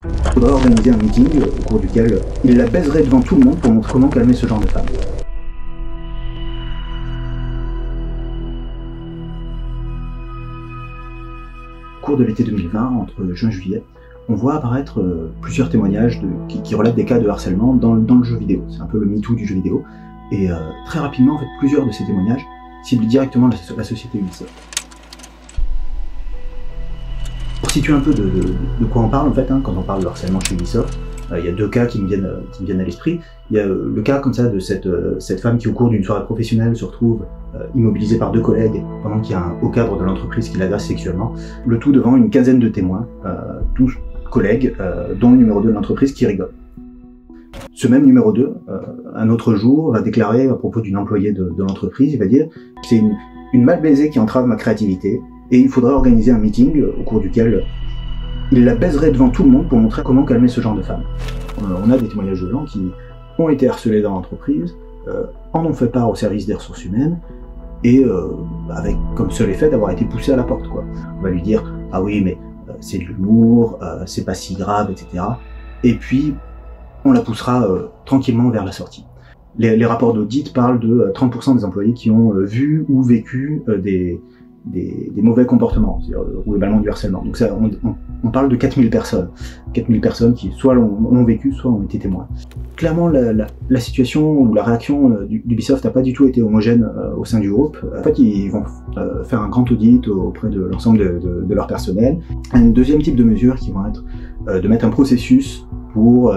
Il faudrait organiser un meeting au cours duquel il la baiserait devant tout le monde pour montrer comment calmer ce genre de femme. Au cours de l'été 2020, entre juin et juillet, on voit apparaître plusieurs témoignages qui relatent des cas de harcèlement dans le jeu vidéo. C'est un peu le MeToo du jeu vidéo. Et très rapidement, en fait, plusieurs de ces témoignages ciblent directement la société Ubisoft. Pour situer un peu de quoi on parle, en fait, quand on parle de harcèlement chez Ubisoft, il y a deux cas qui me viennent à l'esprit. Il y a le cas comme ça de cette femme qui, au cours d'une soirée professionnelle, se retrouve immobilisée par deux collègues pendant qu'il y a un haut cadre de l'entreprise qui l'agresse sexuellement. Le tout devant une quinzaine de témoins, tous collègues, dont le numéro 2 de l'entreprise qui rigole. Ce même numéro 2, un autre jour, va déclarer à propos d'une employée de l'entreprise, il va dire « C'est une mal baisée qui entrave ma créativité et il faudrait organiser un meeting au cours duquel il la baiserait devant tout le monde pour montrer comment calmer ce genre de femme. » On a des témoignages de gens qui ont été harcelés dans l'entreprise, en ont fait part au service des ressources humaines et avec comme seul effet d'avoir été poussés à la porte, quoi. On va lui dire « Ah oui, mais c'est de l'humour, c'est pas si grave, etc. » Et puis, on la poussera tranquillement vers la sortie. Les rapports d'audit parlent de 30% des employés qui ont vu ou vécu des mauvais comportements, c'est-à-dire globalement du harcèlement. Donc ça, on parle de 4000 personnes. 4000 personnes qui soit l'ont vécu, soit ont été témoins. Clairement, la situation ou la réaction d'Ubisoft n'a pas du tout été homogène au sein du groupe. En fait, ils vont faire un grand audit auprès de l'ensemble de leur personnel. Un deuxième type de mesures qui vont être de mettre un processus pour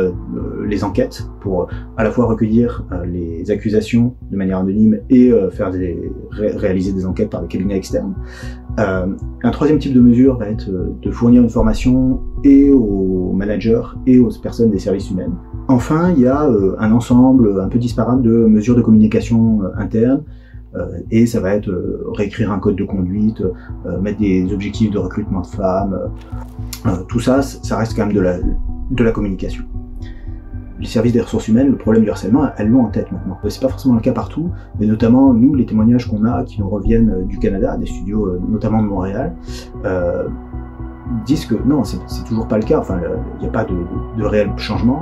les enquêtes, pour à la fois recueillir les accusations de manière anonyme et réaliser des enquêtes par des cabinets externes. Un troisième type de mesure va être de fournir une formation et aux managers et aux personnes des services humains. Enfin, il y a un ensemble un peu disparate de mesures de communication interne, et ça va être réécrire un code de conduite, mettre des objectifs de recrutement de femmes, tout ça, ça reste quand même de la communication. Les services des ressources humaines, le problème du harcèlement, elles l'ont en tête maintenant. C'est pas forcément le cas partout, mais notamment nous, les témoignages qu'on a, qui nous reviennent du Canada, des studios notamment de Montréal, disent que non, c'est toujours pas le cas, enfin, il n'y a pas de réel changement.